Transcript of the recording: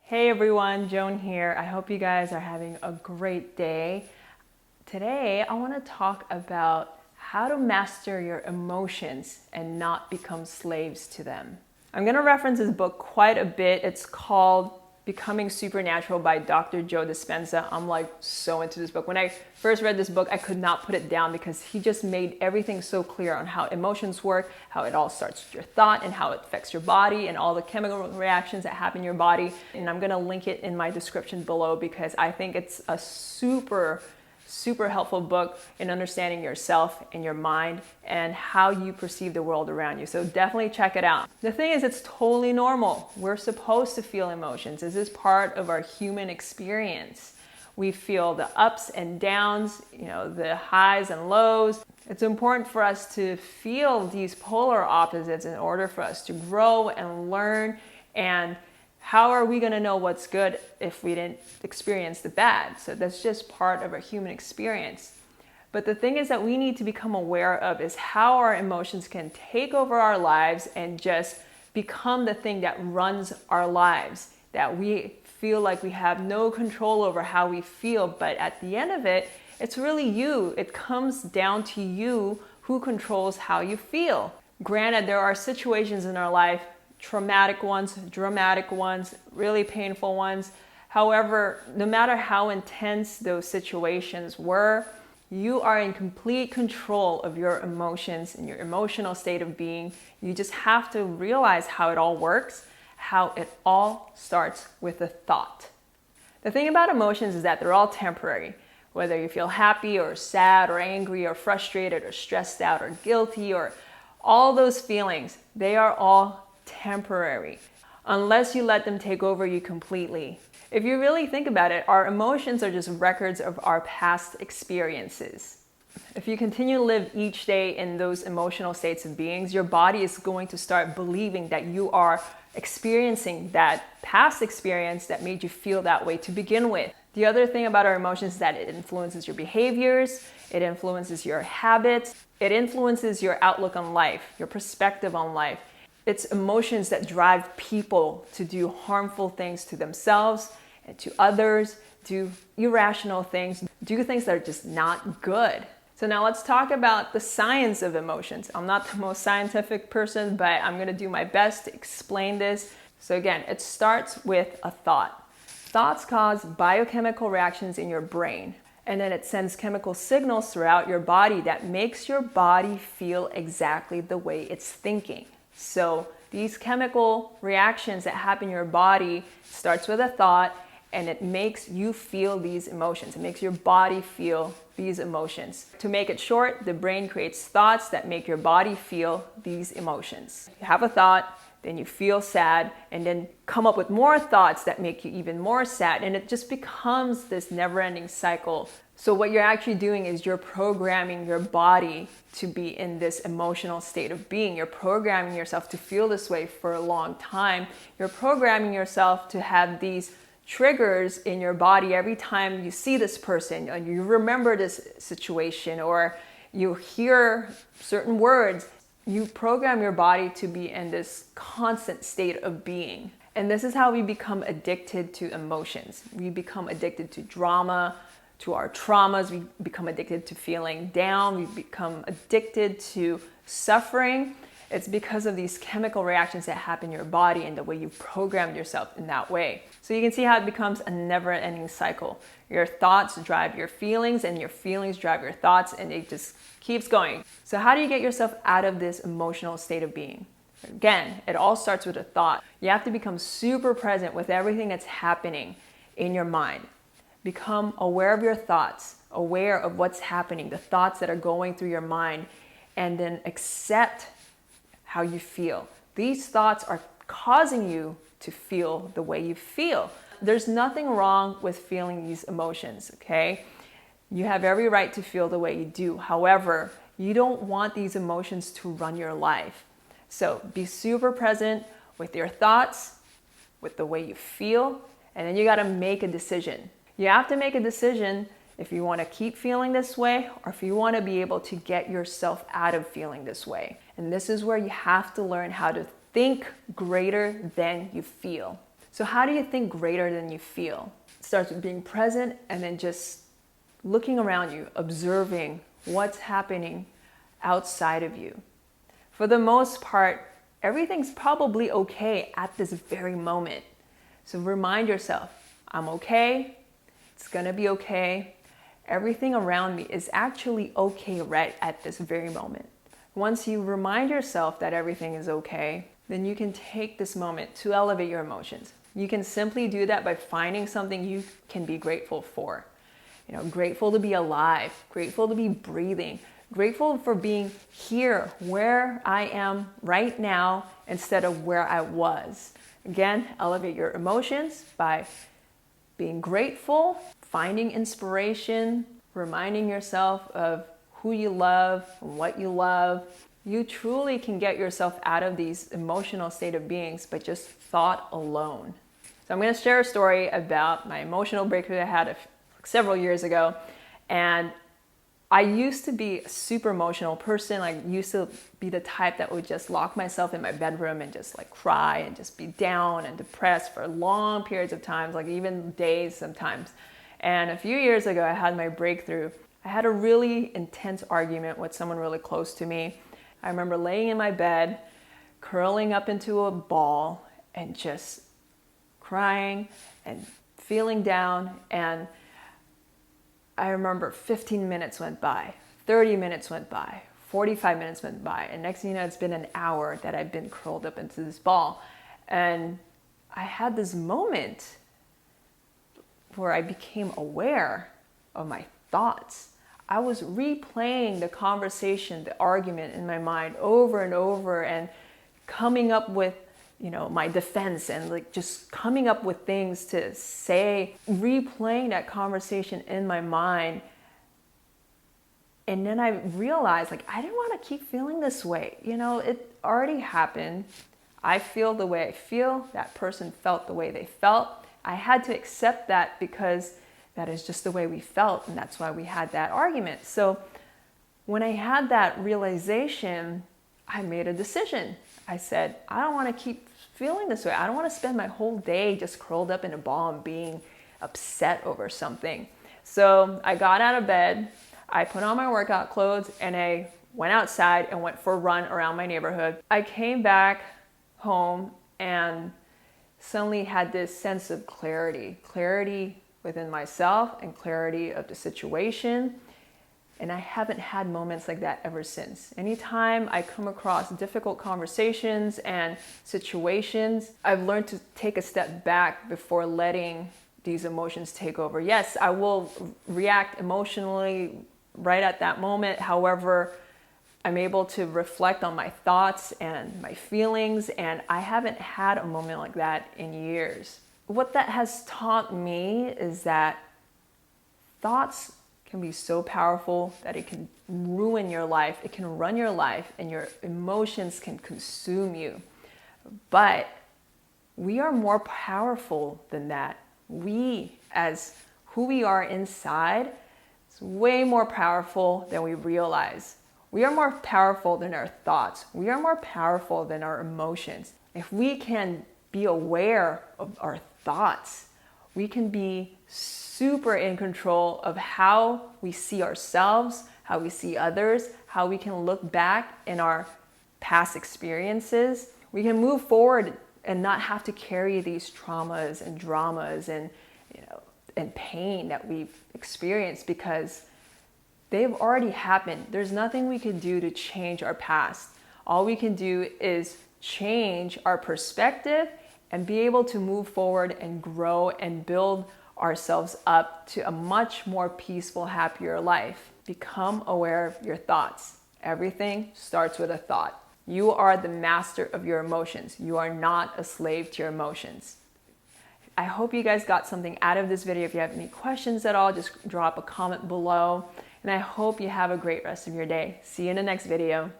Hey everyone, Joan here. I hope you guys are having a great day. Today, I want to talk about how to master your emotions and not become slaves to them. I'm going to reference this book quite a bit. It's called Becoming Supernatural by Dr. Joe Dispenza. I'm like so into this book. When I first read this book, I could not put it down because he just made everything so clear on how emotions work, how it all starts with your thought and how it affects your body and all the chemical reactions that happen in your body. And I'm gonna link it in my description below because I think it's a super helpful book in understanding yourself and your mind and how you perceive the world around you. So definitely check it out. The thing is, it's totally normal. We're supposed to feel emotions. This is part of our human experience. We feel the ups and downs, the highs and lows. It's important for us to feel these polar opposites in order for us to grow and learn. And how are we going to know what's good if we didn't experience the bad? So that's just part of our human experience. But the thing is that we need to become aware of is how our emotions can take over our lives and just become the thing that runs our lives, that we feel like we have no control over how we feel. But at the end of it, it's really you. It comes down to you who controls how you feel. Granted, there are situations in our life, traumatic ones, dramatic ones, really painful ones. However, no matter how intense those situations were, you are in complete control of your emotions and your emotional state of being. You just have to realize how it all works, how it all starts with a thought. The thing about emotions is that they're all temporary. Whether you feel happy or sad or angry or frustrated or stressed out or guilty or all those feelings, they are all temporary unless you let them take over you completely. If you really think about it, our emotions are just records of our past experiences. If you continue to live each day in those emotional states of beings, your body is going to start believing that you are experiencing that past experience that made you feel that way to begin with. The other thing about our emotions is that it influences your behaviors, it influences your habits, it influences your outlook on life, your perspective on life. It's emotions that drive people to do harmful things to themselves and to others, do irrational things, do things that are just not good. So now let's talk about the science of emotions. I'm not the most scientific person, but I'm gonna do my best to explain this. So again, it starts with a thought. Thoughts cause biochemical reactions in your brain, and then it sends chemical signals throughout your body that makes your body feel exactly the way it's thinking. So these chemical reactions that happen in your body starts with a thought, and it makes you feel these emotions. It makes your body feel these emotions. To make it short, the brain creates thoughts that make your body feel these emotions. You have a thought, then you feel sad, and then come up with more thoughts that make you even more sad, and it just becomes this never-ending cycle. So what you're actually doing is you're programming your body to be in this emotional state of being. You're programming yourself to feel this way for a long time. You're programming yourself to have these triggers in your body every time you see this person, or you remember this situation, or you hear certain words. You program your body to be in this constant state of being. And this is how we become addicted to emotions. We become addicted to drama, to our traumas. We become addicted to feeling down. We become addicted to suffering. It's because of these chemical reactions that happen in your body and the way you've programmed yourself in that way. So you can see how it becomes a never-ending cycle. Your thoughts drive your feelings, and your feelings drive your thoughts, and it just keeps going. So how do you get yourself out of this emotional state of being? Again, it all starts with a thought. You have to become super present with everything that's happening in your mind. Become aware of your thoughts, aware of what's happening, the thoughts that are going through your mind, and then accept how you feel. These thoughts are causing you to feel the way you feel. There's nothing wrong with feeling these emotions, okay? You have every right to feel the way you do. However, you don't want these emotions to run your life. So be super present with your thoughts, with the way you feel, and then you gotta make a decision. You have to make a decision if you want to keep feeling this way or if you want to be able to get yourself out of feeling this way. And this is where you have to learn how to think greater than you feel. So how do you think greater than you feel? It starts with being present and then just looking around you, observing what's happening outside of you. For the most part, everything's probably okay at this very moment. So remind yourself, I'm okay, it's gonna be okay. Everything around me is actually okay right at this very moment. Once you remind yourself that everything is okay, then you can take this moment to elevate your emotions. You can simply do that by finding something you can be grateful for. Grateful to be alive, grateful to be breathing, grateful for being here where I am right now instead of where I was. Again, elevate your emotions by being grateful, finding inspiration, reminding yourself of who you love, what you love. You truly can get yourself out of these emotional state of beings by just thought alone. So I'm going to share a story about my emotional breakthrough I had several years ago. And I used to be a super emotional person. I used to be the type that would just lock myself in my bedroom and just cry and just be down and depressed for long periods of time, even days sometimes. And a few years ago, I had my breakthrough. I had a really intense argument with someone really close to me. I remember laying in my bed, curling up into a ball and just crying and feeling down. And I remember 15 minutes went by, 30 minutes went by, 45 minutes went by. And next thing you know, it's been an hour that I've been curled up into this ball. And I had this moment where I became aware of my thoughts. I was replaying the conversation, the argument in my mind over and over and coming up with my defense and just coming up with things to say, replaying that conversation in my mind. And then I realized I didn't want to keep feeling this way. It already happened. I feel the way I feel. That person felt the way they felt. I had to accept that because that is just the way we felt. And that's why we had that argument. So when I had that realization, I made a decision. I said, I don't want to keep feeling this way. I don't want to spend my whole day just curled up in a ball and being upset over something. So I got out of bed, I put on my workout clothes, and I went outside and went for a run around my neighborhood. I came back home and suddenly had this sense of clarity within myself and clarity of the situation. And I haven't had moments like that ever since. Anytime I come across difficult conversations and situations, I've learned to take a step back before letting these emotions take over. Yes, I will react emotionally right at that moment. However, I'm able to reflect on my thoughts and my feelings, and I haven't had a moment like that in years. What that has taught me is that thoughts can be so powerful that it can ruin your life, it can run your life, and your emotions can consume you. But we are more powerful than that. We, as who we are inside, is way more powerful than we realize. We are more powerful than our thoughts. We are more powerful than our emotions. If we can be aware of our thoughts, we can be super in control of how we see ourselves, how we see others, how we can look back in our past experiences. We can move forward and not have to carry these traumas and dramas and pain that we've experienced because they've already happened. There's nothing we can do to change our past. All we can do is change our perspective and be able to move forward and grow and build ourselves up to a much more peaceful, happier life. Become aware of your thoughts. Everything starts with a thought. You are the master of your emotions. You are not a slave to your emotions. I hope you guys got something out of this video. If you have any questions at all, just drop a comment below. And I hope you have a great rest of your day. See you in the next video.